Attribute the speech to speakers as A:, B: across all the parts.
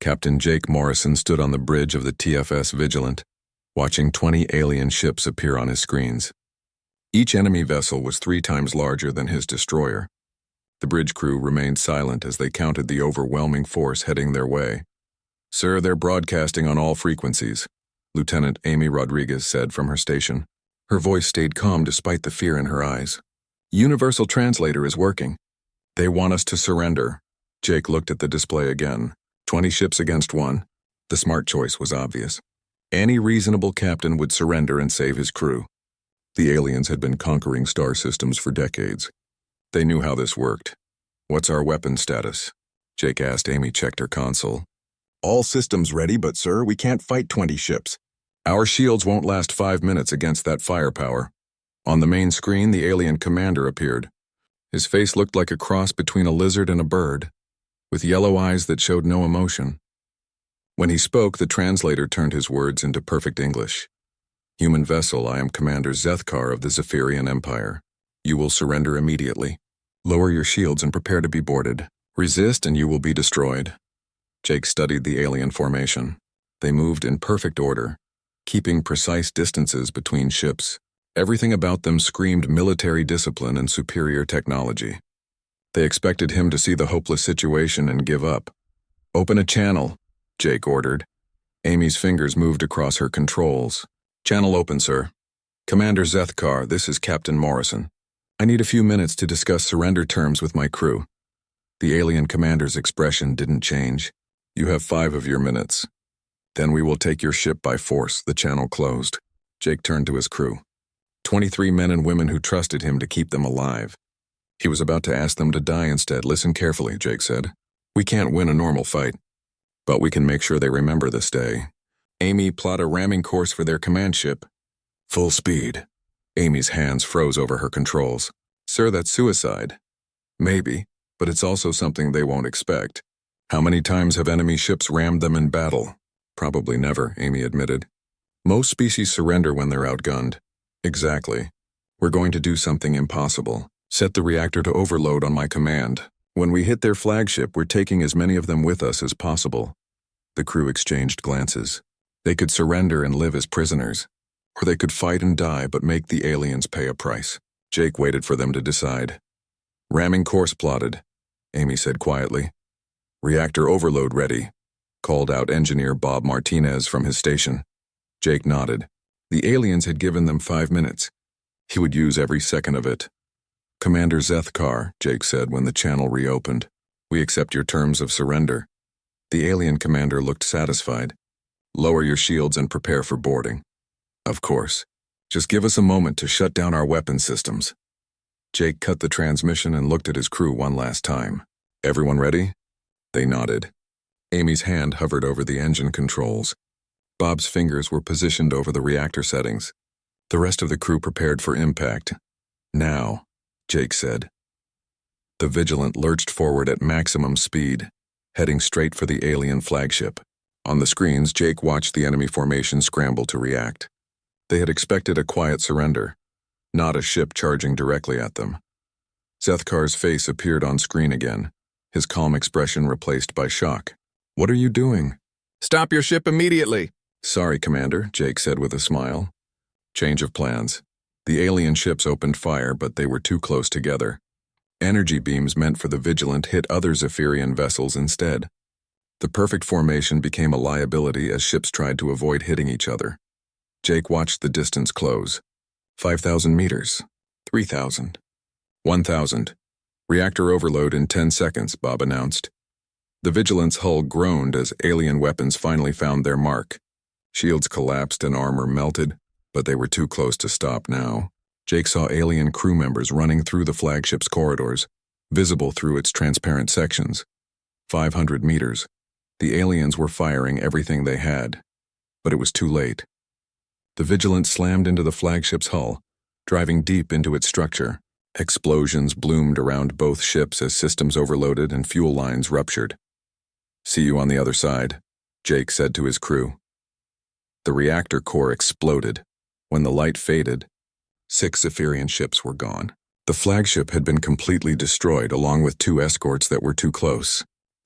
A: Captain Jake Morrison stood on the bridge of the TFS Vigilant, watching 20 alien ships appear on his screens. Each enemy vessel was 3 times larger than his destroyer. The bridge crew remained silent as they counted the overwhelming force heading their way. "Sir, they're broadcasting on all frequencies," Lieutenant Amy Rodriguez said from her station. Her voice stayed calm despite the fear in her eyes. "Universal Translator is working. They want us to surrender." Jake looked at the display again. 20 ships against 1. The smart choice was obvious. Any reasonable captain would surrender and save his crew. The aliens had been conquering star systems for decades. They knew how this worked. "What's our weapon status?" Jake asked. Amy checked her console. "All systems ready, but sir, we can't fight 20 ships. Our shields won't last 5 minutes against that firepower." On the main screen, the alien commander appeared. His face looked like a cross between a lizard and a bird, with yellow eyes that showed no emotion. When he spoke, the translator turned his words into perfect English. "Human vessel, I am Commander Zethkar of the Zephyrian Empire. You will surrender immediately. Lower your shields and prepare to be boarded. Resist and you will be destroyed." Jake studied the alien formation. They moved in perfect order, keeping precise distances between ships. Everything about them screamed military discipline and superior technology. They expected him to see the hopeless situation and give up. "Open a channel," Jake ordered. Amy's fingers moved across her controls. "Channel open, sir." "Commander Zethkar, this is Captain Morrison. I need a few minutes to discuss surrender terms with my crew." The alien commander's expression didn't change. "You have 5 of your minutes. Then we will take your ship by force." The channel closed. Jake turned to his crew. 23 men and women who trusted him to keep them alive. He was about to ask them to die instead. "Listen carefully," Jake said. "We can't win a normal fight, but we can make sure they remember this day. Amy, plot a ramming course for their command ship. Full speed." Amy's hands froze over her controls. "Sir, that's suicide." "Maybe, but it's also something they won't expect." "How many times have enemy ships rammed them in battle?" "Probably never," Amy admitted. "Most species surrender when they're outgunned." "Exactly. We're going to do something impossible. Set the reactor to overload on my command. When we hit their flagship, we're taking as many of them with us as possible." The crew exchanged glances. They could surrender and live as prisoners, or they could fight and die but make the aliens pay a price. Jake waited for them to decide. "Ramming course plotted," Amy said quietly. "Reactor overload ready," called out engineer Bob Martinez from his station. Jake nodded. The aliens had given them 5 minutes. He would use every second of it. "Commander Zethkar," Jake said when the channel reopened, "we accept your terms of surrender." The alien commander looked satisfied. "Lower your shields and prepare for boarding." "Of course. Just give us a moment to shut down our weapon systems." Jake cut the transmission and looked at his crew one last time. "Everyone ready?" They nodded. Amy's hand hovered over the engine controls. Bob's fingers were positioned over the reactor settings. The rest of the crew prepared for impact. "Now," Jake said. The Vigilant lurched forward at maximum speed, heading straight for the alien flagship. On the screens, Jake watched the enemy formation scramble to react. They had expected a quiet surrender, not a ship charging directly at them. Zethkar's face appeared on screen again, his calm expression replaced by shock. "What are you doing?" "Stop your ship immediately!" "Sorry, Commander," Jake said with a smile. Change of plans. The alien ships opened fire, but they were too close together. Energy beams meant for the Vigilant hit other Zephyrian vessels instead. The perfect formation became a liability as ships tried to avoid hitting each other. Jake watched the distance close. 5,000 meters. 3,000. 1,000. "Reactor overload in 10 seconds, Bob announced. The Vigilant's hull groaned as alien weapons finally found their mark. Shields collapsed and armor melted, but they were too close to stop now. Jake saw alien crew members running through the flagship's corridors, visible through its transparent sections. 500 meters. The aliens were firing everything they had, but it was too late. The Vigilant slammed into the flagship's hull, driving deep into its structure. Explosions bloomed around both ships as systems overloaded and fuel lines ruptured. "See you on the other side," Jake said to his crew. The reactor core exploded. When the light faded, 6 Zephyrian ships were gone. The flagship had been completely destroyed along with 2 escorts that were too close.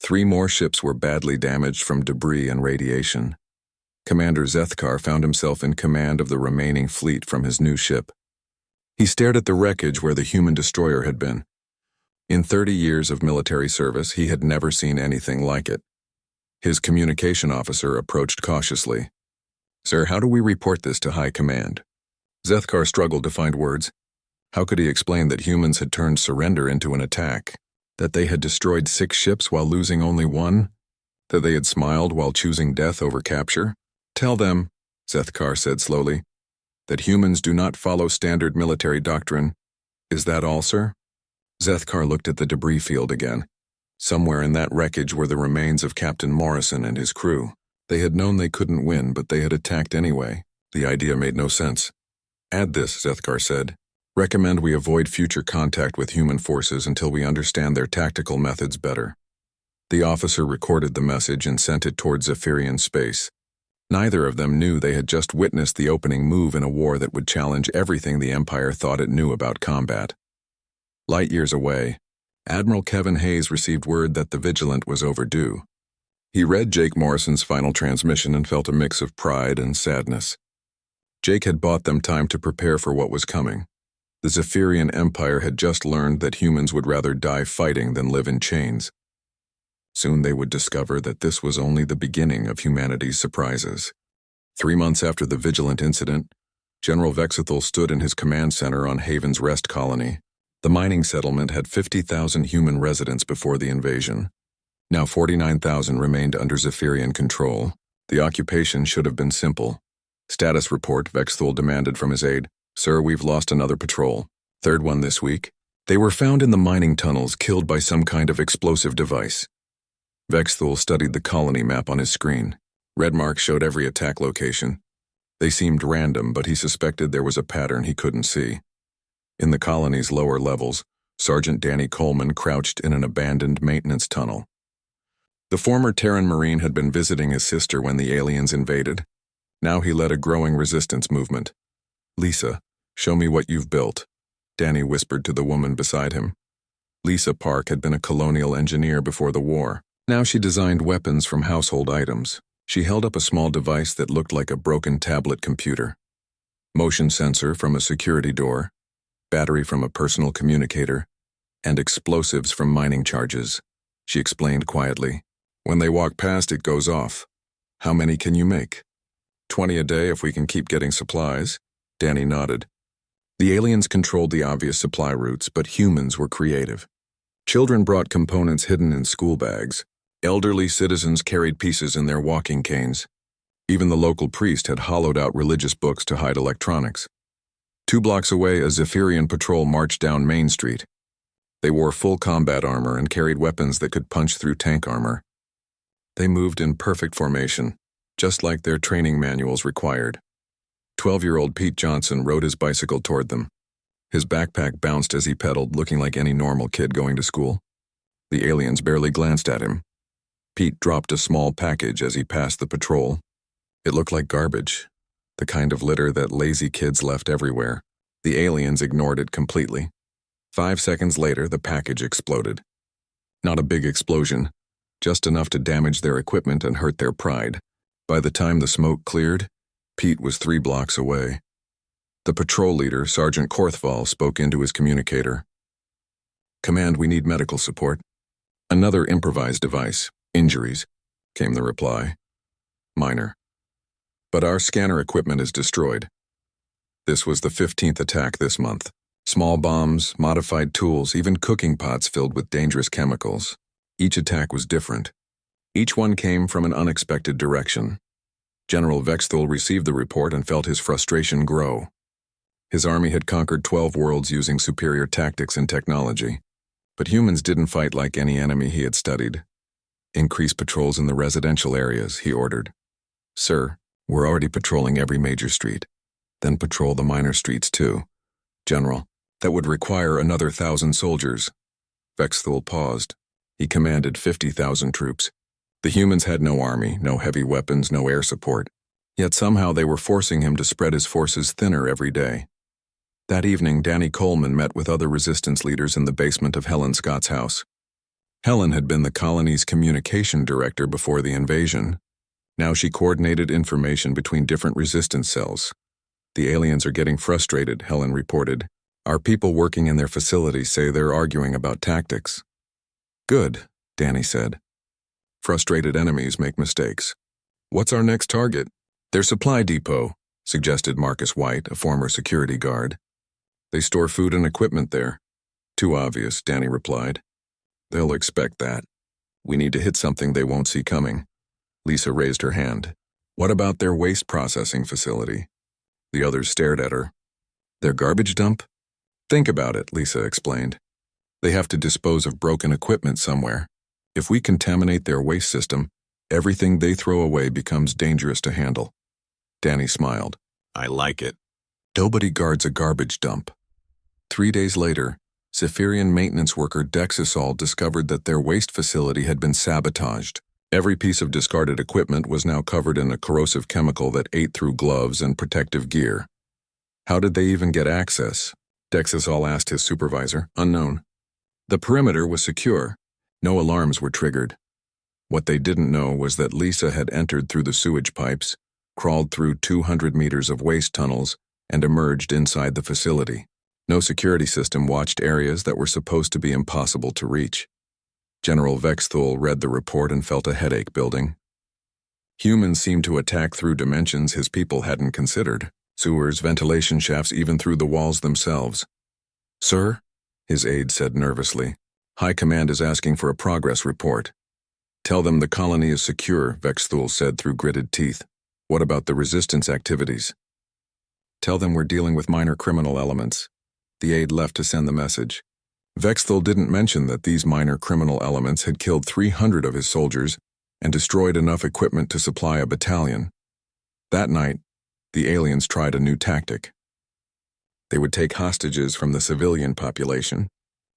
A: 3 more ships were badly damaged from debris and radiation. Commander Zethkar found himself in command of the remaining fleet from his new ship. He stared at the wreckage where the human destroyer had been. In 30 years of military service, he had never seen anything like it. His communication officer approached cautiously. "Sir, how do we report this to High Command?" Zethkar struggled to find words. How could he explain that humans had turned surrender into an attack? That they had destroyed 6 ships while losing only 1? That they had smiled while choosing death over capture? "Tell them," Zethkar said slowly, "that humans do not follow standard military doctrine. Is that all, sir?" Zethkar looked at the debris field again. Somewhere in that wreckage were the remains of Captain Morrison and his crew. They had known they couldn't win, but they had attacked anyway. The idea made no sense. "Add this," Zethkar said. "Recommend we avoid future contact with human forces until we understand their tactical methods better." The officer recorded the message and sent it towards Zephyrian space. Neither of them knew they had just witnessed the opening move in a war that would challenge everything the Empire thought it knew about combat. Light years away, Admiral Kevin Hayes received word that the Vigilant was overdue. He read Jake Morrison's final transmission and felt a mix of pride and sadness. Jake had bought them time to prepare for what was coming. The Zephyrian Empire had just learned that humans would rather die fighting than live in chains. Soon they would discover that this was only the beginning of humanity's surprises. 3 months after the Vigilant incident, General Vexithal stood in his command center on Haven's Rest colony. The mining settlement had 50,000 human residents before the invasion. Now 49,000 remained under Zephyrian control. The occupation should have been simple. "Status report," Vexthul demanded from his aide. "Sir, we've lost another patrol. 3rd one this week. They were found in the mining tunnels, killed by some kind of explosive device." Vexthul studied the colony map on his screen. Red marks showed every attack location. They seemed random, but he suspected there was a pattern he couldn't see. In the colony's lower levels, Sergeant Danny Coleman crouched in an abandoned maintenance tunnel. The former Terran Marine had been visiting his sister when the aliens invaded. Now he led a growing resistance movement. "Lisa, show me what you've built," Danny whispered to the woman beside him. Lisa Park had been a colonial engineer before the war. Now she designed weapons from household items. She held up a small device that looked like a broken tablet computer. Motion sensor from a security door, battery from a personal communicator, and explosives from mining charges. She explained quietly. "When they walk past, it goes off. How many can you make?" 20 a day if we can keep getting supplies." Danny nodded. The aliens controlled the obvious supply routes, but humans were creative. Children brought components hidden in school bags. Elderly citizens carried pieces in their walking canes. Even the local priest had hollowed out religious books to hide electronics. 2 blocks away, a Zephyrian patrol marched down Main Street. They wore full combat armor and carried weapons that could punch through tank armor. They moved in perfect formation, just like their training manuals required. 12-year-old Pete Johnson rode his bicycle toward them. His backpack bounced as he pedaled, looking like any normal kid going to school. The aliens barely glanced at him. Pete dropped a small package as he passed the patrol. It looked like garbage, the kind of litter that lazy kids left everywhere. The aliens ignored it completely. 5 seconds later, the package exploded. Not a big explosion, just enough to damage their equipment and hurt their pride. By the time the smoke cleared, Pete was 3 blocks away. The patrol leader, Sergeant Korthval, spoke into his communicator. "Command, we need medical support." "Another improvised device. Injuries," came the reply. "Minor. But our scanner equipment is destroyed." This was the 15th attack this month. Small bombs, modified tools, even cooking pots filled with dangerous chemicals. Each attack was different. Each one came from an unexpected direction. General Vexthul received the report and felt his frustration grow. His army had conquered 12 worlds using superior tactics and technology. But humans didn't fight like any enemy he had studied. "Increase patrols in the residential areas," he ordered. "Sir, we're already patrolling every major street. Then patrol the minor streets too." "General, that would require another 1,000 soldiers." Vexthul paused. He commanded 50,000 troops. The humans had no army, no heavy weapons, no air support. Yet somehow they were forcing him to spread his forces thinner every day. That evening, Danny Coleman met with other resistance leaders in the basement of Helen Scott's house. Helen had been the colony's communication director before the invasion. Now she coordinated information between different resistance cells. The aliens are getting frustrated, Helen reported. Our people working in their facilities say they're arguing about tactics. Good, Danny said. Frustrated enemies make mistakes. What's our next target? Their supply depot, suggested Marcus White, a former security guard. They store food and equipment there. Too obvious, Danny replied. They'll expect that. We need to hit something they won't see coming. Lisa raised her hand. What about their waste processing facility? The others stared at her. Their garbage dump? Think about it, Lisa explained. They have to dispose of broken equipment somewhere. If we contaminate their waste system, everything they throw away becomes dangerous to handle. Danny smiled. I like it. Nobody guards a garbage dump. 3 days later, Zephyrian maintenance worker Dexisol discovered that their waste facility had been sabotaged. Every piece of discarded equipment was now covered in a corrosive chemical that ate through gloves and protective gear. How did they even get access? Dexisol asked his supervisor. Unknown. The perimeter was secure. No alarms were triggered. What they didn't know was that Lisa had entered through the sewage pipes, crawled through 200 meters of waste tunnels, and emerged inside the facility. No security system watched areas that were supposed to be impossible to reach. General Vexthul read the report and felt a headache building. Humans seemed to attack through dimensions his people hadn't considered. Sewers, ventilation shafts, even through the walls themselves. Sir, his aide said nervously, High Command is asking for a progress report. Tell them the colony is secure, Vexthul said through gritted teeth. What about the resistance activities? Tell them we're dealing with minor criminal elements. The aide left to send the message. Vexthul didn't mention that these minor criminal elements had killed 300 of his soldiers and destroyed enough equipment to supply a battalion. That night, the aliens tried a new tactic. They would take hostages from the civilian population.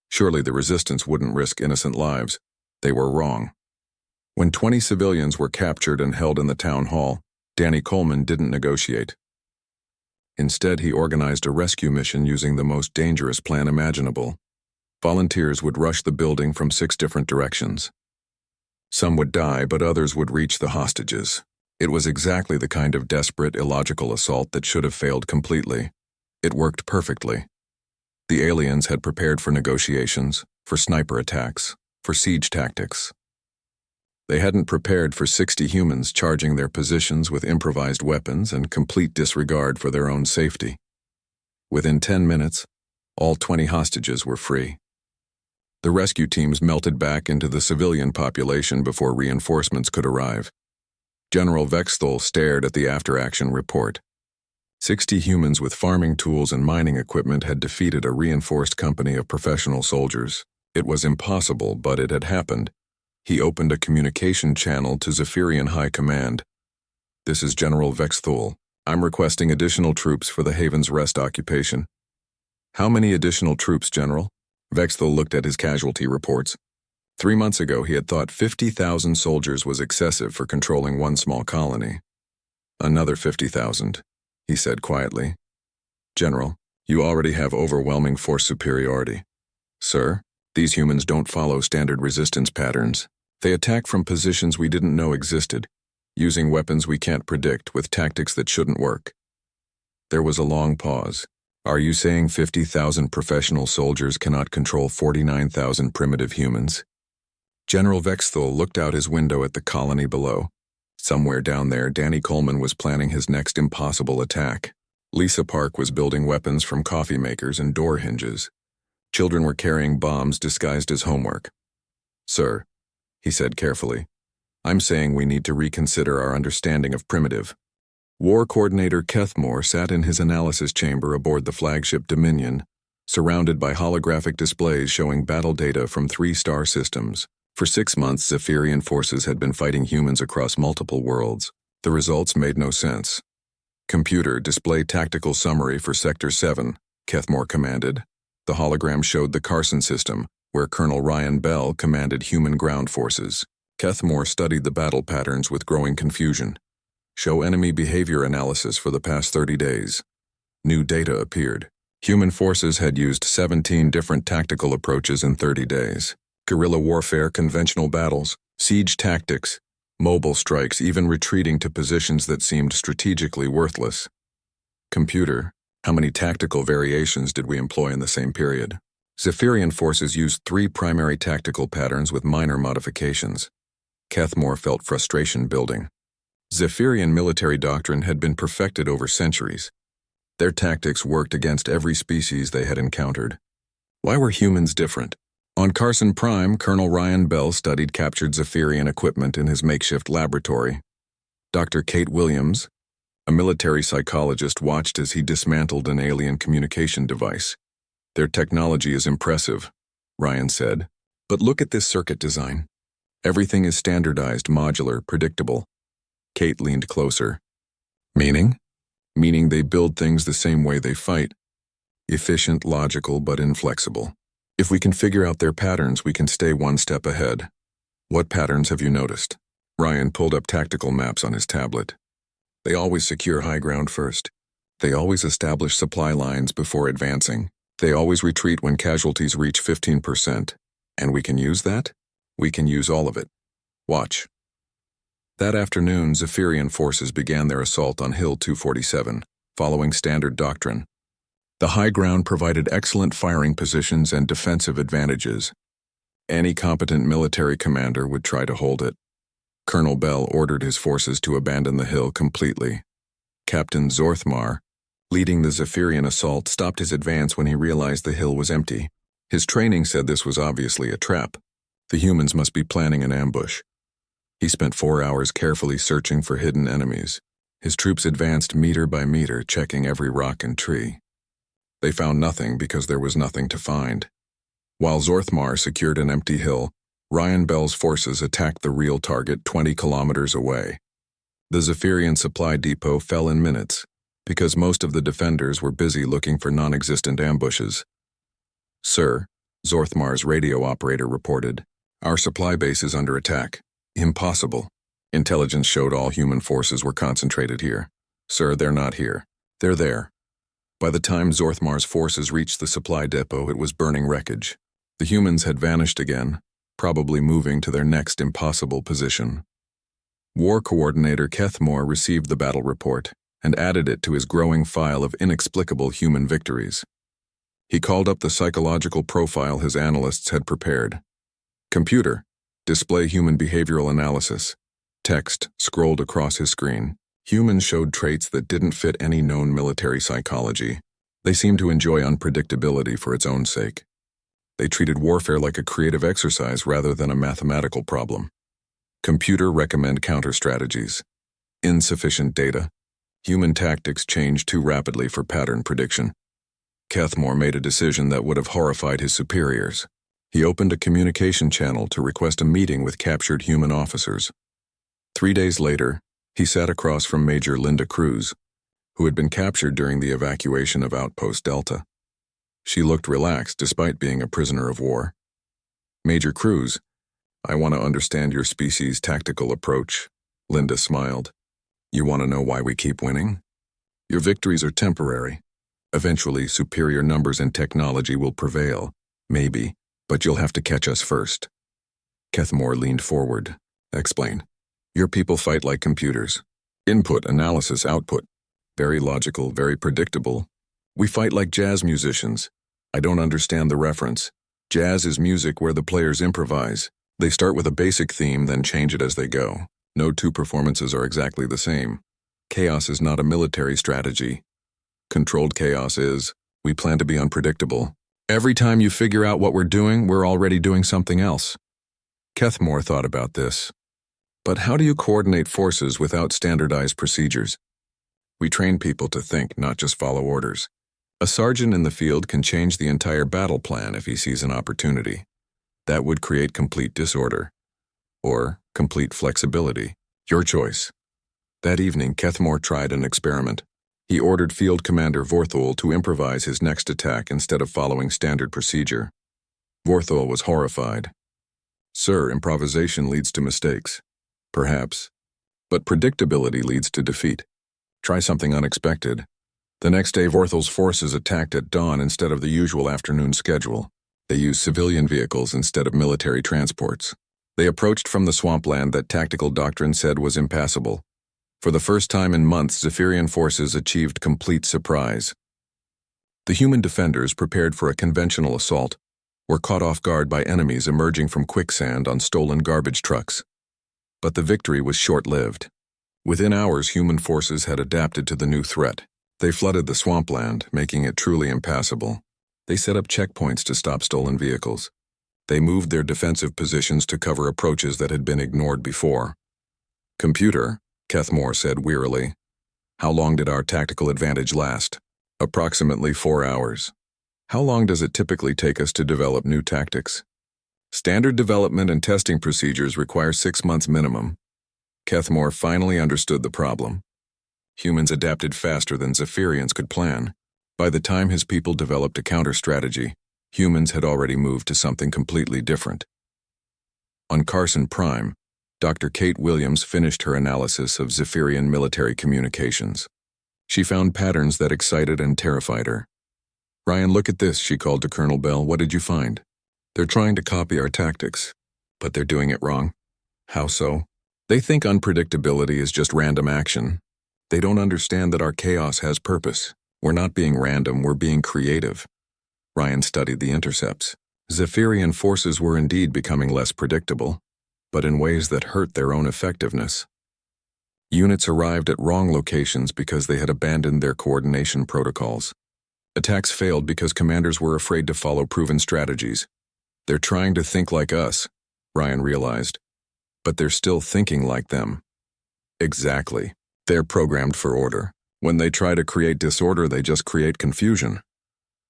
A: Surely the resistance wouldn't risk innocent lives. They were wrong. When 20 civilians were captured and held in the town hall, Danny Coleman didn't negotiate. Instead, he organized a rescue mission using the most dangerous plan imaginable. Volunteers would rush the building from 6 different directions. Some would die, but others would reach the hostages. It was exactly the kind of desperate, illogical assault that should have failed completely. It worked perfectly. The aliens had prepared for negotiations, for sniper attacks, for siege tactics. They hadn't prepared for 60 humans charging their positions with improvised weapons and complete disregard for their own safety. Within 10 minutes, all 20 hostages were free. The rescue teams melted back into the civilian population before reinforcements could arrive. General Vexthul stared at the after-action report. 60 humans with farming tools and mining equipment had defeated a reinforced company of professional soldiers. It was impossible, but it had happened. He opened a communication channel to Zephyrian High Command. This is General Vexthul. I'm requesting additional troops for the Haven's Rest occupation. How many additional troops, General? Vexthul looked at his casualty reports. 3 months ago, he had thought 50,000 soldiers was excessive for controlling one small colony. Another 50,000, he said quietly. General, you already have overwhelming force superiority. Sir, these humans don't follow standard resistance patterns. They attack from positions we didn't know existed, using weapons we can't predict with tactics that shouldn't work. There was a long pause. Are you saying 50,000 professional soldiers cannot control 49,000 primitive humans? General Vexthul looked out his window at the colony below. Somewhere down there, Danny Coleman was planning his next impossible attack. Lisa Park was building weapons from coffee makers and door hinges. Children were carrying bombs disguised as homework. Sir, he said carefully, I'm saying we need to reconsider our understanding of primitive. War Coordinator Kethmore sat in his analysis chamber aboard the flagship Dominion, surrounded by holographic displays showing battle data from 3 star systems. For 6 months, Zephyrian forces had been fighting humans across multiple worlds. The results made no sense. Computer, display tactical summary for Sector 7, Kethmore commanded. The hologram showed the Carson system, where Colonel Ryan Bell commanded human ground forces. Kethmore studied the battle patterns with growing confusion. Show enemy behavior analysis for the past 30 days. New data appeared. Human forces had used 17 different tactical approaches in 30 days. Guerrilla warfare, conventional battles, siege tactics, mobile strikes, even retreating to positions that seemed strategically worthless. Computer, how many tactical variations did we employ in the same period? Zephyrian forces used 3 primary tactical patterns with minor modifications. Kethmore felt frustration building. Zephyrian military doctrine had been perfected over centuries. Their tactics worked against every species they had encountered. Why were humans different? On Carson Prime, Colonel Ryan Bell studied captured Zephyrian equipment in his makeshift laboratory. Dr. Kate Williams, a military psychologist, watched as he dismantled an alien communication device. Their technology is impressive, Ryan said, but look at this circuit design. Everything is standardized, modular, predictable. Kate leaned closer. Meaning? Meaning they build things the same way they fight. Efficient, logical, but inflexible. If we can figure out their patterns, we can stay one step ahead. What patterns have you noticed? Ryan pulled up tactical maps on his tablet. They always secure high ground first. They always establish supply lines before advancing. They always retreat when casualties reach 15%. And we can use that? We can use all of it. Watch. That afternoon, Zephyrian forces began their assault on Hill 247, following standard doctrine. The high ground provided excellent firing positions and defensive advantages. Any competent military commander would try to hold it. Colonel Bell ordered his forces to abandon the hill completely. Captain Zorthmar, leading the Zephyrian assault, stopped his advance when he realized the hill was empty. His training said this was obviously a trap. The humans must be planning an ambush. He spent 4 hours carefully searching for hidden enemies. His troops advanced meter by meter, checking every rock and tree. They found nothing because there was nothing to find. While Zorthmar secured an empty hill, Ryan Bell's forces attacked the real target 20 kilometers away. The Zephyrian supply depot fell in minutes, because most of the defenders were busy looking for non-existent ambushes. Sir, Zorthmar's radio operator reported, our supply base is under attack. Impossible. Intelligence showed all human forces were concentrated here. Sir, they're not here. They're there. By the time Zorthmar's forces reached the supply depot, it was burning wreckage. The humans had vanished again, probably moving to their next impossible position. War Coordinator Kethmore received the battle report and added it to his growing file of inexplicable human victories. He called up the psychological profile his analysts had prepared. Computer, display human behavioral analysis. Text scrolled across his screen. Humans showed traits that didn't fit any known military psychology. They seemed to enjoy unpredictability for its own sake. They treated warfare like a creative exercise rather than a mathematical problem. Computer, recommend counter strategies. Insufficient data. Human tactics change too rapidly for pattern prediction. Kethmore made a decision that would have horrified his superiors. He opened a communication channel to request a meeting with captured human officers. 3 days later, he sat across from Major Linda Cruz, who had been captured during the evacuation of Outpost Delta. She looked relaxed despite being a prisoner of war. Major Cruz, I want to understand your species' tactical approach. Linda smiled. You want to know why we keep winning? Your victories are temporary. Eventually, superior numbers and technology will prevail. Maybe, but you'll have to catch us first. Kethmore leaned forward. Explain. Your people fight like computers. Input, analysis, output. Very logical, very predictable. We fight like jazz musicians. I don't understand the reference. Jazz is music where the players improvise. They start with a basic theme, then change it as they go. No two performances are exactly the same. Chaos is not a military strategy. Controlled chaos is, we plan to be unpredictable. Every time you figure out what we're doing, we're already doing something else. Kethmore thought about this. But how do you coordinate forces without standardized procedures? We train people to think, not just follow orders. A sergeant in the field can change the entire battle plan if he sees an opportunity. That would create complete disorder. Or complete flexibility. Your choice. That evening, Kethmore tried an experiment. He ordered Field Commander Vorthol to improvise his next attack instead of following standard procedure. Vorthol was horrified. Sir, improvisation leads to mistakes. Perhaps. But predictability leads to defeat. Try something unexpected. The next day, Vorthol's forces attacked at dawn instead of the usual afternoon schedule. They used civilian vehicles instead of military transports. They approached from the swampland that tactical doctrine said was impassable. For the first time in months, Zephyrian forces achieved complete surprise. The human defenders, prepared for a conventional assault, were caught off guard by enemies emerging from quicksand on stolen garbage trucks. But the victory was short-lived. Within hours, human forces had adapted to the new threat. They flooded the swampland, making it truly impassable. They set up checkpoints to stop stolen vehicles. They moved their defensive positions to cover approaches that had been ignored before. "Computer," Kethmore said wearily, "how long did our tactical advantage last?" "Approximately 4 hours. How long does it typically take us to develop new tactics?" "Standard development and testing procedures require 6 months minimum." Kethmore finally understood the problem. Humans adapted faster than Zephyrians could plan. By the time his people developed a counter-strategy, humans had already moved to something completely different. On Carson Prime, Dr. Kate Williams finished her analysis of Zephyrian military communications. She found patterns that excited and terrified her. "Ryan, look at this," she called to Colonel Bell. "What did you find?" "They're trying to copy our tactics, but they're doing it wrong." "How so?" "They think unpredictability is just random action. They don't understand that our chaos has purpose. We're not being random, we're being creative." Ryan studied the intercepts. Zephyrian forces were indeed becoming less predictable, but in ways that hurt their own effectiveness. Units arrived at wrong locations because they had abandoned their coordination protocols. Attacks failed because commanders were afraid to follow proven strategies. "They're trying to think like us," Ryan realized, "but they're still thinking like them." "Exactly. They're programmed for order. When they try to create disorder, they just create confusion."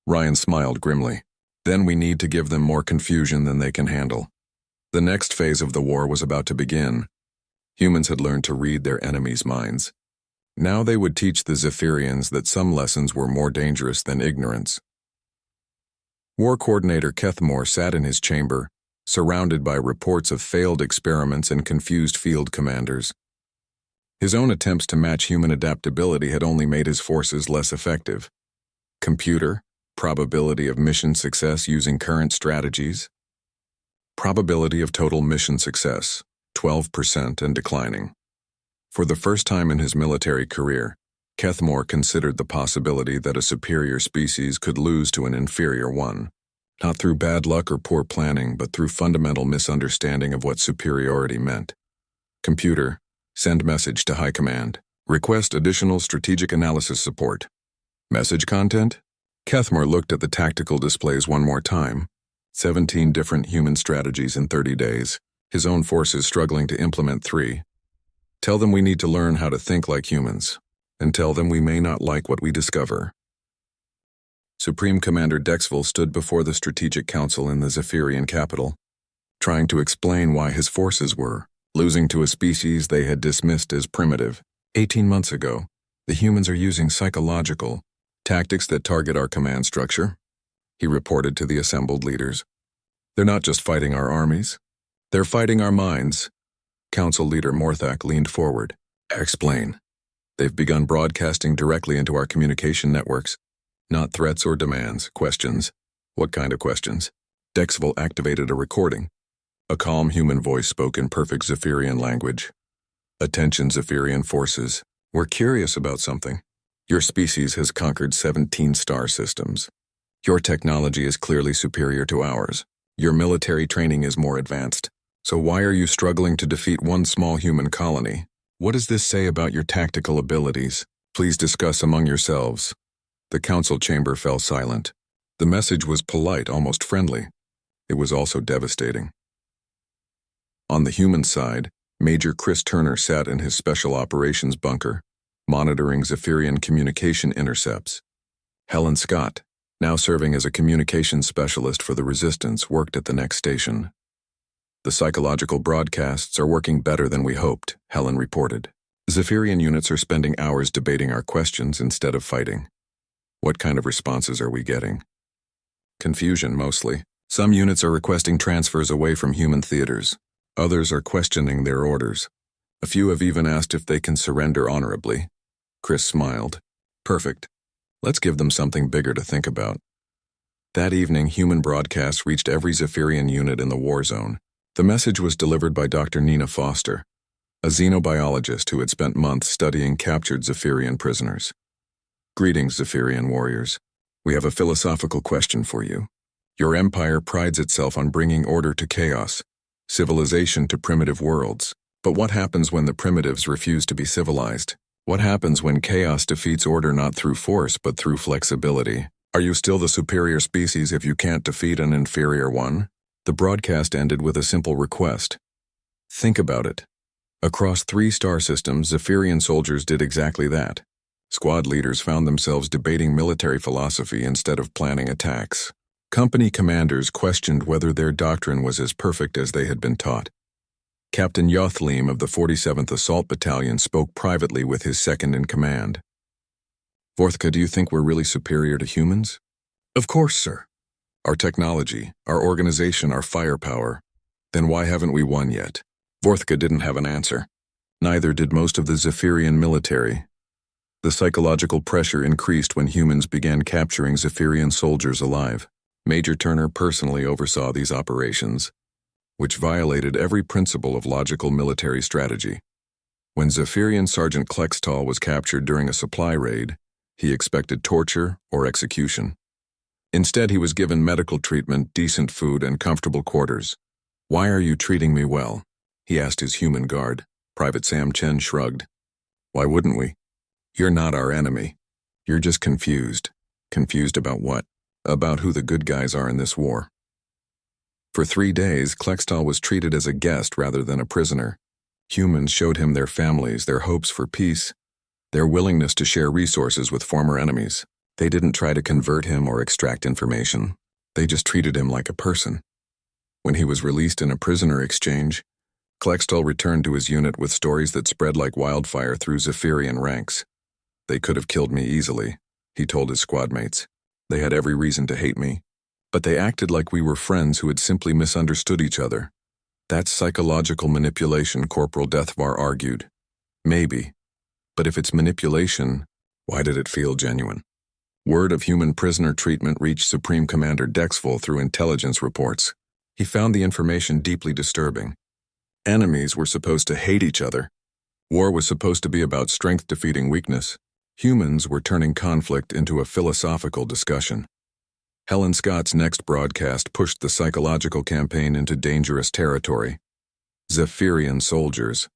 A: Ryan smiled grimly. "Then we need to give them more confusion than they can handle." The next phase of the war was about to begin. Humans had learned to read their enemies' minds. Now they would teach the Zephyrians that some lessons were more dangerous than ignorance. War Coordinator Kethmore sat in his chamber, surrounded by reports of failed experiments and confused field commanders. His own attempts to match human adaptability had only made his forces less effective. Computer, probability of mission success using current strategies. Probability of total mission success, 12% and declining. For the first time in his military career, Kethmore considered the possibility that a superior species could lose to an inferior one, not through bad luck or poor planning, but through fundamental misunderstanding of what superiority meant. "Computer, send message to High Command. Request additional strategic analysis support." "Message content?" Kethmore looked at the tactical displays one more time. 17 different human strategies in 30 days, his own forces struggling to implement 3. "Tell them we need to learn how to think like humans, and tell them we may not like what we discover." Supreme Commander Dexville stood before the Strategic Council in the Zephyrian capital, trying to explain why his forces were losing to a species they had dismissed as primitive. 18 months ago, the humans are using psychological tactics that target our command structure, he reported to the assembled leaders. "They're not just fighting our armies, they're fighting our minds." Council Leader Morthak leaned forward. "Explain." "They've begun broadcasting directly into our communication networks. Not threats or demands, questions." "What kind of questions?" Dexville activated a recording. A calm human voice spoke in perfect Zephyrian language. "Attention, Zephyrian forces. We're curious about something. Your species has conquered 17 star systems. Your technology is clearly superior to ours. Your military training is more advanced. So why are you struggling to defeat one small human colony? What does this say about your tactical abilities? Please discuss among yourselves." The council chamber fell silent. The message was polite, almost friendly. It was also devastating. On the human side, Major Chris Turner sat in his special operations bunker, monitoring Zephyrian communication intercepts. Helen Scott, now serving as a communications specialist for the Resistance, worked at the next station. "The psychological broadcasts are working better than we hoped," Helen reported. "Zephyrian units are spending hours debating our questions instead of fighting." "What kind of responses are we getting?" "Confusion, mostly. Some units are requesting transfers away from human theaters. Others are questioning their orders. A few have even asked if they can surrender honorably." Chris smiled. "Perfect. Let's give them something bigger to think about." That evening, human broadcasts reached every Zephyrian unit in the war zone. The message was delivered by Dr. Nina Foster, a xenobiologist who had spent months studying captured Zephyrian prisoners. Greetings, Zephyrian warriors. We have a philosophical question for you. Your empire prides itself on bringing order to chaos, civilization to primitive worlds. But what happens when the primitives refuse to be civilized? What happens when chaos defeats order not through force but through flexibility? Are you still the superior species if you can't defeat an inferior one? The broadcast ended with a simple request. Think about it. Across 3 star systems, Zephyrian soldiers did exactly that. Squad leaders found themselves debating military philosophy instead of planning attacks. Company commanders questioned whether their doctrine was as perfect as they had been taught. Captain Yothleem of the 47th Assault Battalion spoke privately with his second-in-command. Vorthka, do you think we're really superior to humans? Of course, sir. Our technology, our organization, our firepower. Then why haven't we won yet? Vorthka didn't have an answer. Neither did most of the Zephyrian military. The psychological pressure increased when humans began capturing Zephyrian soldiers alive. Major Turner personally oversaw these operations, which violated every principle of logical military strategy. When Zephyrian Sergeant Klextal was captured during a supply raid, he expected torture or execution. Instead, he was given medical treatment, decent food, and comfortable quarters. Why are you treating me well? He asked his human guard. Private Sam Chen shrugged. Why wouldn't we? You're not our enemy. You're just confused. Confused about what? About who the good guys are in this war. For 3 days, Klextal was treated as a guest rather than a prisoner. Humans showed him their families, their hopes for peace, their willingness to share resources with former enemies. They didn't try to convert him or extract information. They just treated him like a person. When he was released in a prisoner exchange, Klextal returned to his unit with stories that spread like wildfire through Zephyrian ranks. They could have killed me easily, he told his squad mates. They had every reason to hate me. But they acted like we were friends who had simply misunderstood each other. That's psychological manipulation, Corporal Deathvar argued. Maybe. But if it's manipulation, why did it feel genuine? Word of human prisoner treatment reached Supreme Commander Dexful through intelligence reports. He found the information deeply disturbing. Enemies were supposed to hate each other. War was supposed to be about strength defeating weakness. Humans were turning conflict into a philosophical discussion. Helen Scott's next broadcast pushed the psychological campaign into dangerous territory. Zephyrian soldiers.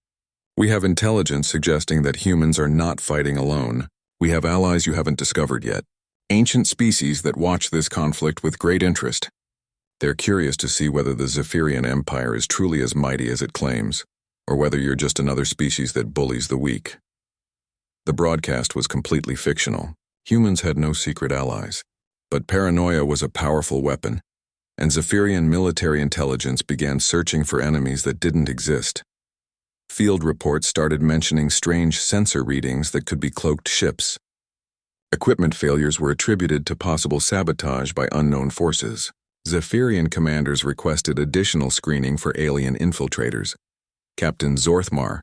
A: We have intelligence suggesting that humans are not fighting alone. We have allies you haven't discovered yet. Ancient species that watch this conflict with great interest. They're curious to see whether the Zephyrian Empire is truly as mighty as it claims, or whether you're just another species that bullies the weak. The broadcast was completely fictional. Humans had no secret allies. But paranoia was a powerful weapon, and Zephyrian military intelligence began searching for enemies that didn't exist. Field reports started mentioning strange sensor readings that could be cloaked ships. Equipment failures were attributed to possible sabotage by unknown forces. Zephyrian commanders requested additional screening for alien infiltrators. Captain Zorthmar,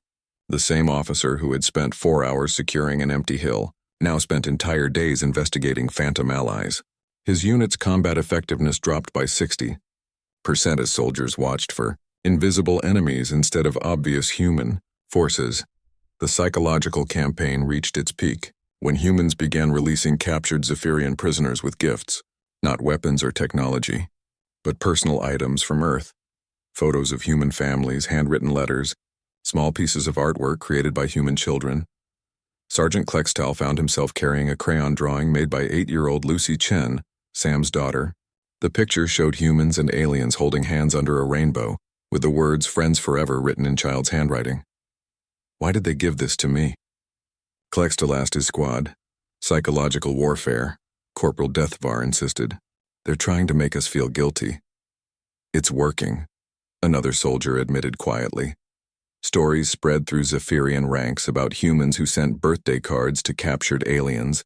A: the same officer who had spent 4 hours securing an empty hill, now spent entire days investigating phantom allies. His unit's combat effectiveness dropped by 60% as soldiers watched for invisible enemies instead of obvious human forces. The psychological campaign reached its peak when humans began releasing captured Zephyrian prisoners with gifts, not weapons or technology, but personal items from Earth. Photos of human families, handwritten letters, small pieces of artwork created by human children. Sergeant Klextal found himself carrying a crayon drawing made by 8-year-old Lucy Chen, Sam's daughter. The picture showed humans and aliens holding hands under a rainbow, with the words "Friends Forever" written in child's handwriting. Why did they give this to me? Klextal asked his squad. Psychological warfare, Corporal Deathvar insisted. They're trying to make us feel guilty. It's working, another soldier admitted quietly. Stories spread through Zephyrian ranks about humans who sent birthday cards to captured aliens,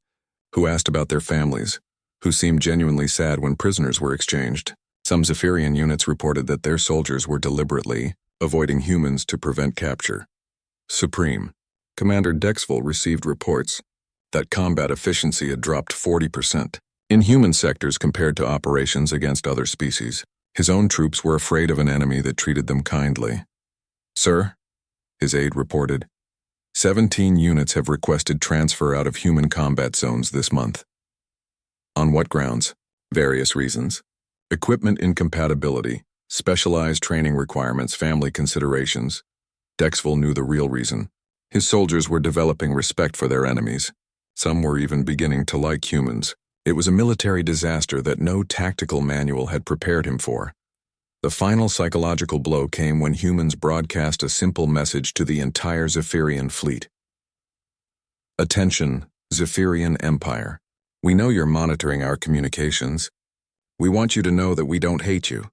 A: who asked about their families, who seemed genuinely sad when prisoners were exchanged. Some Zephyrian units reported that their soldiers were deliberately avoiding humans to prevent capture. Supreme Commander Dexful received reports that combat efficiency had dropped 40%. in human sectors compared to operations against other species. His own troops were afraid of an enemy that treated them kindly. "Sir," his aide reported, 17 units have requested transfer out of human combat zones this month. On what grounds? Various reasons. Equipment incompatibility, specialized training requirements, family considerations. Dexville knew the real reason. His soldiers were developing respect for their enemies. Some were even beginning to like humans. It was a military disaster that no tactical manual had prepared him for. The final psychological blow came when humans broadcast a simple message to the entire Zephyrian fleet. "Attention, Zephyrian Empire. We know you're monitoring our communications. We want you to know that we don't hate you.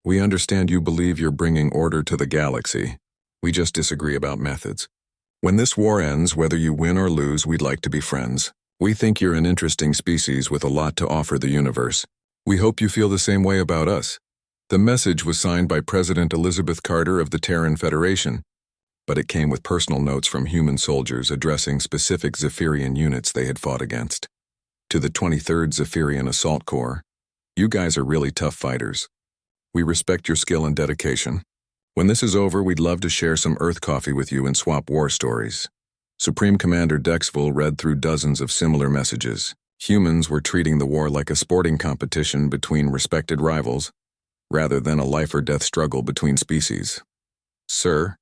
A: We understand you believe you're bringing order to the galaxy. We just disagree about methods. When this war ends, whether you win or lose, we'd like to be friends. We think you're an interesting species with a lot to offer the universe. We hope you feel the same way about us." The message was signed by President Elizabeth Carter of the Terran Federation, but it came with personal notes from human soldiers addressing specific Zephyrian units they had fought against. To the 23rd Zephyrian Assault Corps, "You guys are really tough fighters. We respect your skill and dedication. When this is over, we'd love to share some Earth coffee with you and swap war stories." Supreme Commander Dexville read through dozens of similar messages. Humans were treating the war like a sporting competition between respected rivals, rather than a life-or-death struggle between species. "Sir,"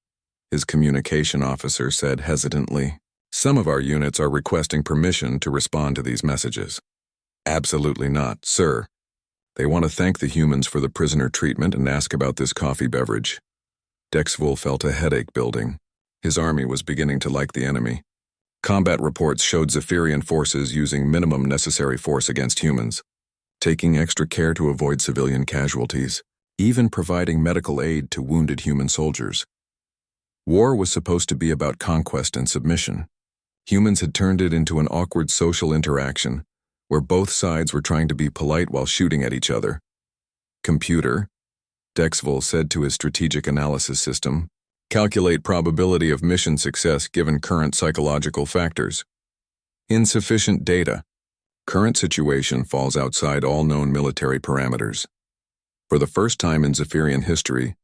A: his communication officer said hesitantly, "some of our units are requesting permission to respond to these messages." "Absolutely not, sir. They want to thank the humans for the prisoner treatment and ask about this coffee beverage." Dexville felt a headache building. His army was beginning to like the enemy. Combat reports showed Zephyrian forces using minimum necessary force against humans, taking extra care to avoid civilian casualties, even providing medical aid to wounded human soldiers. War was supposed to be about conquest and submission. Humans had turned it into an awkward social interaction, where both sides were trying to be polite while shooting at each other. "Computer," Dexville said to his strategic analysis system, "calculate probability of mission success given current psychological factors. Insufficient data. Current situation falls outside all known military parameters." For the first time in Zephyrian history,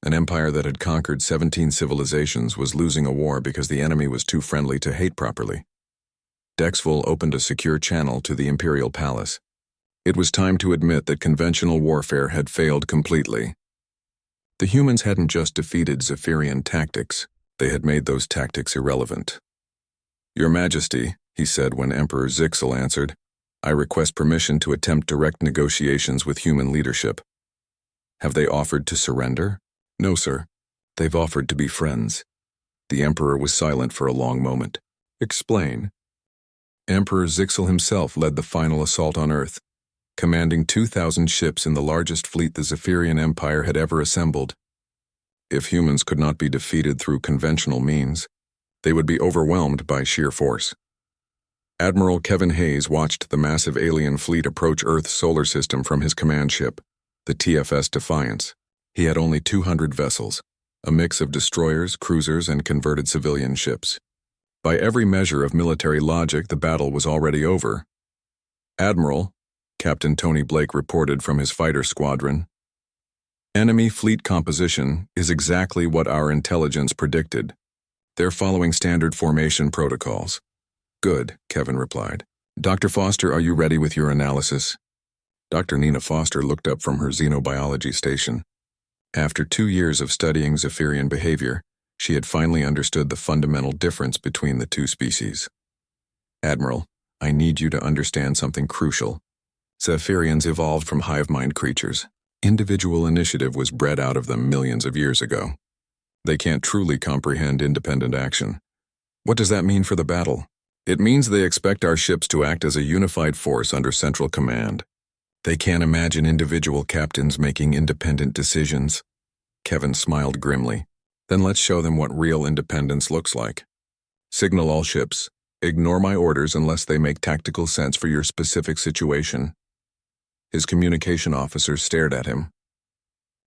A: an empire that had conquered 17 civilizations was losing a war because the enemy was too friendly to hate properly. Dexville opened a secure channel to the Imperial Palace. It was time to admit that conventional warfare had failed completely. The humans hadn't just defeated Zephyrian tactics, they had made those tactics irrelevant. "Your Majesty," he said when Emperor Zixel answered, "I request permission to attempt direct negotiations with human leadership." "Have they offered to surrender?" "No, sir. They've offered to be friends." The Emperor was silent for a long moment. "Explain." Emperor Zixel himself led the final assault on Earth, commanding 2,000 ships in the largest fleet the Zephyrian Empire had ever assembled. If humans could not be defeated through conventional means, they would be overwhelmed by sheer force. Admiral Kevin Hayes watched the massive alien fleet approach Earth's solar system from his command ship, the TFS Defiance. He had only 200 vessels, a mix of destroyers, cruisers, and converted civilian ships. By every measure of military logic, the battle was already over. "Admiral," Captain Tony Blake reported from his fighter squadron, "enemy fleet composition is exactly what our intelligence predicted. They're following standard formation protocols." "Good," Kevin replied. "Dr. Foster, are you ready with your analysis?" Dr. Nina Foster looked up from her xenobiology station. After 2 years of studying Zephyrian behavior, she had finally understood the fundamental difference between the two species. "Admiral, I need you to understand something crucial. Zephyrians evolved from hive mind creatures. Individual initiative was bred out of them millions of years ago. They can't truly comprehend independent action. What does that mean for the battle? It means they expect our ships to act as a unified force under central command. They can't imagine individual captains making independent decisions." Kevin smiled grimly. "Then let's show them what real independence looks like. Signal all ships. Ignore my orders unless they make tactical sense for your specific situation." His communication officer stared at him.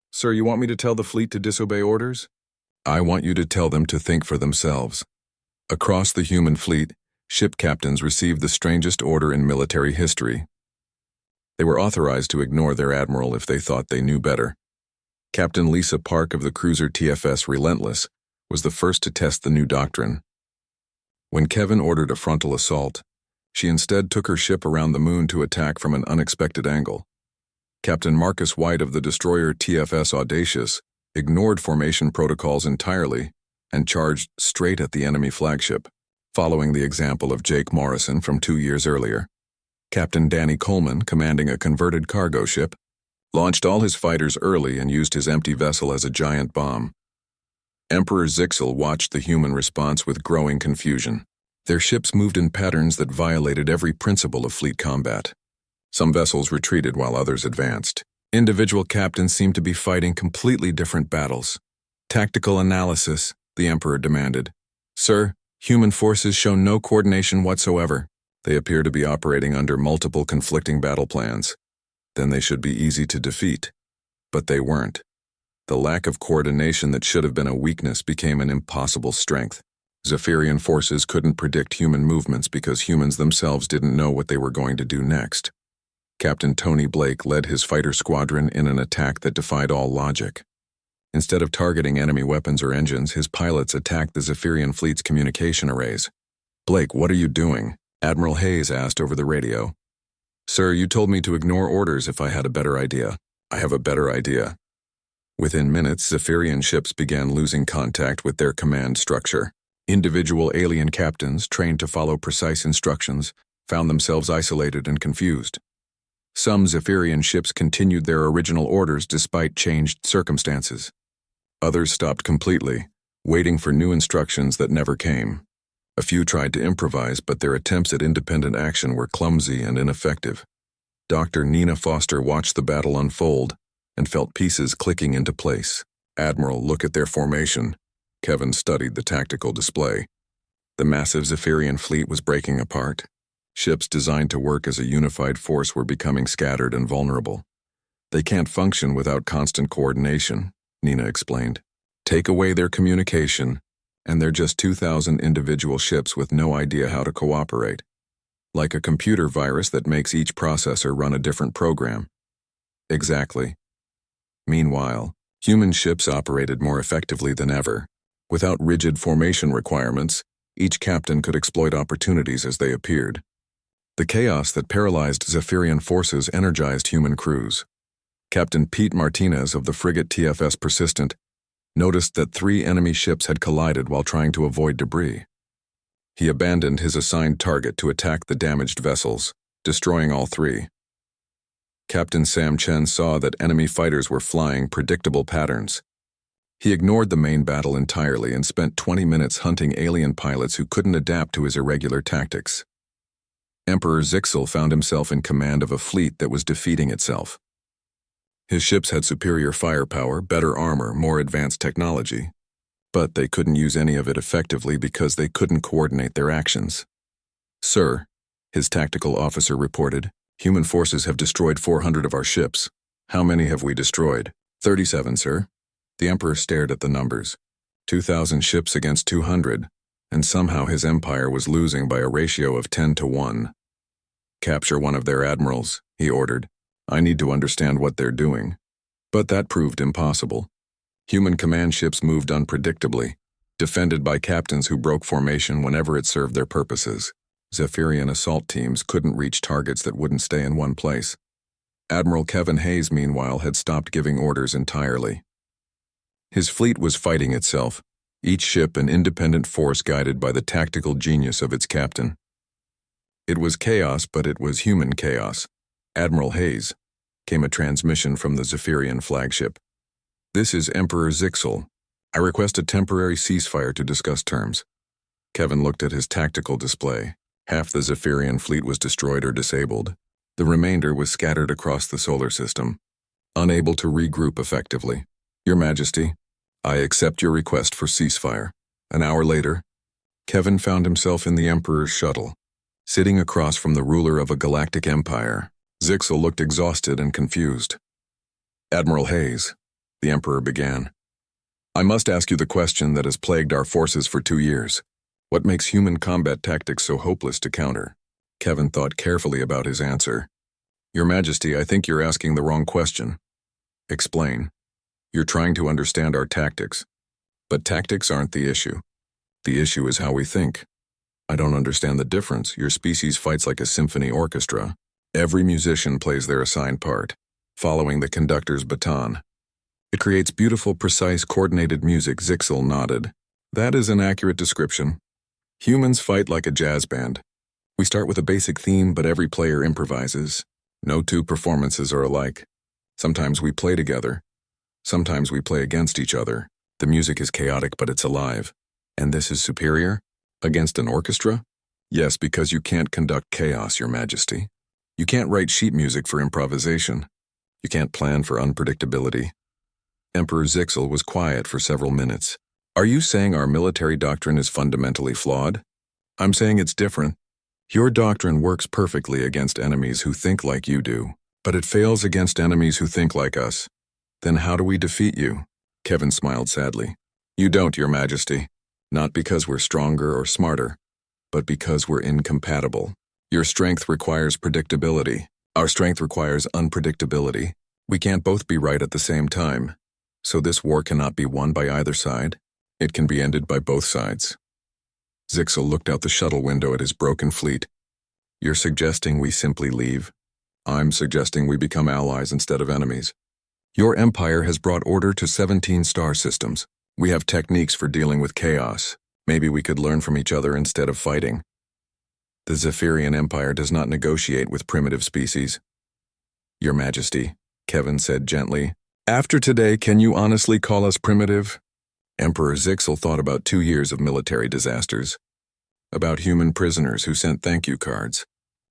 A: "Sir, you want me to tell the fleet to disobey orders?" "I want you to tell them to think for themselves." Across the human fleet, ship captains received the strangest order in military history. They were authorized to ignore their admiral if they thought they knew better. Captain Lisa Park of the cruiser TFS Relentless was the first to test the new doctrine. When Kevin ordered a frontal assault, she instead took her ship around the moon to attack from an unexpected angle. Captain Marcus White of the destroyer TFS Audacious ignored formation protocols entirely and charged straight at the enemy flagship, following the example of Jake Morrison from 2 years earlier. Captain Danny Coleman, commanding a converted cargo ship, launched all his fighters early and used his empty vessel as a giant bomb. Emperor Zixel watched the human response with growing confusion. Their ships moved in patterns that violated every principle of fleet combat. Some vessels retreated while others advanced. Individual captains seemed to be fighting completely different battles. Tactical analysis, the Emperor demanded. Sir, human forces show no coordination whatsoever. They appear to be operating under multiple conflicting battle plans. Then they should be easy to defeat. But they weren't. The lack of coordination that should have been a weakness became an impossible strength. Zephyrian forces couldn't predict human movements because humans themselves didn't know what they were going to do next. Captain Tony Blake led his fighter squadron in an attack that defied all logic. Instead of targeting enemy weapons or engines, his pilots attacked the Zephyrian fleet's communication arrays. Blake, what are you doing? Admiral Hayes asked over the radio. Sir, you told me to ignore orders if I had a better idea. I have a better idea. Within minutes, Zephyrian ships began losing contact with their command structure. Individual alien captains, trained to follow precise instructions, found themselves isolated and confused. Some Zephyrian ships continued their original orders despite changed circumstances. Others stopped completely, waiting for new instructions that never came. A few tried to improvise, but their attempts at independent action were clumsy and ineffective. Dr. Nina Foster watched the battle unfold and felt pieces clicking into place. Admiral, look at their formation. Kevin studied the tactical display. The massive Zephyrian fleet was breaking apart. Ships designed to work as a unified force were becoming scattered and vulnerable. They can't function without constant coordination, Nina explained. Take away their communication, and they're just 2,000 individual ships with no idea how to cooperate. Like a computer virus that makes each processor run a different program. Exactly. Meanwhile, human ships operated more effectively than ever. Without rigid formation requirements, each captain could exploit opportunities as they appeared. The chaos that paralyzed Zephyrian forces energized human crews. Captain Pete Martinez of the frigate TFS Persistent noticed that 3 enemy ships had collided while trying to avoid debris. He abandoned his assigned target to attack the damaged vessels, destroying all 3. Captain Sam Chen saw that enemy fighters were flying predictable patterns. He ignored the main battle entirely and spent 20 minutes hunting alien pilots who couldn't adapt to his irregular tactics. Emperor Zixel found himself in command of a fleet that was defeating itself. His ships had superior firepower, better armor, more advanced technology, but they couldn't use any of it effectively because they couldn't coordinate their actions. Sir, his tactical officer reported, human forces have destroyed 400 of our ships. How many have we destroyed? 37, sir. The Emperor stared at the numbers. 2,000 ships against 200, and somehow his empire was losing by a ratio of 10 to 1. Capture one of their admirals, he ordered. I need to understand what they're doing. But that proved impossible. Human command ships moved unpredictably, defended by captains who broke formation whenever it served their purposes. Zephyrian assault teams couldn't reach targets that wouldn't stay in one place. Admiral Kevin Hayes, meanwhile, had stopped giving orders entirely. His fleet was fighting itself, each ship an independent force guided by the tactical genius of its captain. It was chaos, but it was human chaos. Admiral Hayes, came a transmission from the Zephyrian flagship. This is Emperor Zixel. I request a temporary ceasefire to discuss terms. Kevin looked at his tactical display. Half the Zephyrian fleet was destroyed or disabled. The remainder was scattered across the solar system, unable to regroup effectively. Your Majesty, I accept your request for ceasefire. An hour later, Kevin found himself in the Emperor's shuttle, sitting across from the ruler of a galactic empire. Zixel looked exhausted and confused. Admiral Hayes, the Emperor began, I must ask you the question that has plagued our forces for 2 years. What makes human combat tactics so hopeless to counter? Kevin thought carefully about his answer. Your Majesty, I think you're asking the wrong question. Explain. You're trying to understand our tactics. But tactics aren't the issue. The issue is how we think. I don't understand the difference. Your species fights like a symphony orchestra. Every musician plays their assigned part, following the conductor's baton. It creates beautiful, precise, coordinated music. Zixel nodded. That is an accurate description. Humans fight like a jazz band. We start with a basic theme, but every player improvises. No two performances are alike. Sometimes we play together. Sometimes we play against each other. The music is chaotic, but it's alive. And this is superior? Against an orchestra? Yes, because you can't conduct chaos, Your Majesty. You can't write sheet music for improvisation. You can't plan for unpredictability. Emperor Zixel was quiet for several minutes. Are you saying our military doctrine is fundamentally flawed? I'm saying it's different. Your doctrine works perfectly against enemies who think like you do, but it fails against enemies who think like us. Then how do we defeat you? Kevin smiled sadly. You don't, Your Majesty. Not because we're stronger or smarter, but because we're incompatible. Your strength requires predictability. Our strength requires unpredictability. We can't both be right at the same time. So this war cannot be won by either side. It can be ended by both sides. Zixel looked out the shuttle window at his broken fleet. You're suggesting we simply leave? I'm suggesting we become allies instead of enemies. Your empire has brought order to 17 star systems. We have techniques for dealing with chaos. Maybe we could learn from each other instead of fighting. The Zephyrian Empire does not negotiate with primitive species. Your Majesty, Kevin said gently, after today, can you honestly call us primitive? Emperor Zixel thought about 2 years of military disasters. About human prisoners who sent thank you cards.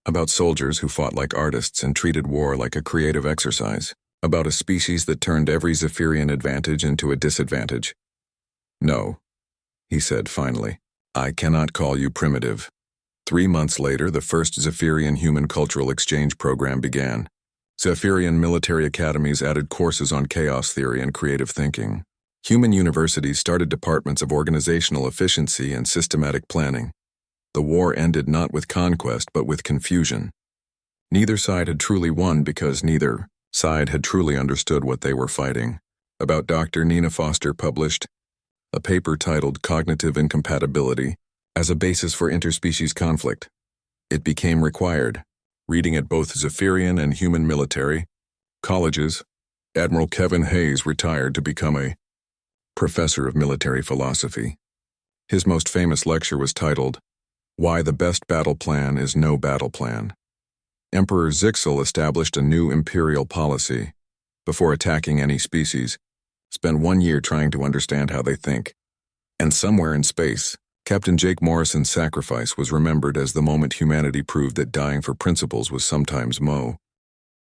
A: About soldiers who fought like artists and treated war like a creative exercise. About a species that turned every Zephyrian advantage into a disadvantage. No, he said finally. I cannot call you primitive. 3 months later, the first Zephyrian Human Cultural Exchange Program began. Zephyrian military academies added courses on chaos theory and creative thinking. Human universities started departments of organizational efficiency and systematic planning. The war ended not with conquest, but with confusion. Neither side had truly won because neither side had truly understood what they were fighting. About Dr. Nina Foster published a paper titled Cognitive Incompatibility as a basis for interspecies conflict. It became required, reading at both Zephyrian and human military colleges. Admiral Kevin Hayes retired to become a professor of military philosophy. His most famous lecture was titled, Why the Best Battle Plan is No Battle Plan. Emperor Zixel established a new imperial policy. Before attacking any species, spend 1 year trying to understand how they think. And somewhere in space, Captain Jake Morrison's sacrifice was remembered as the moment humanity proved that dying for principles was sometimes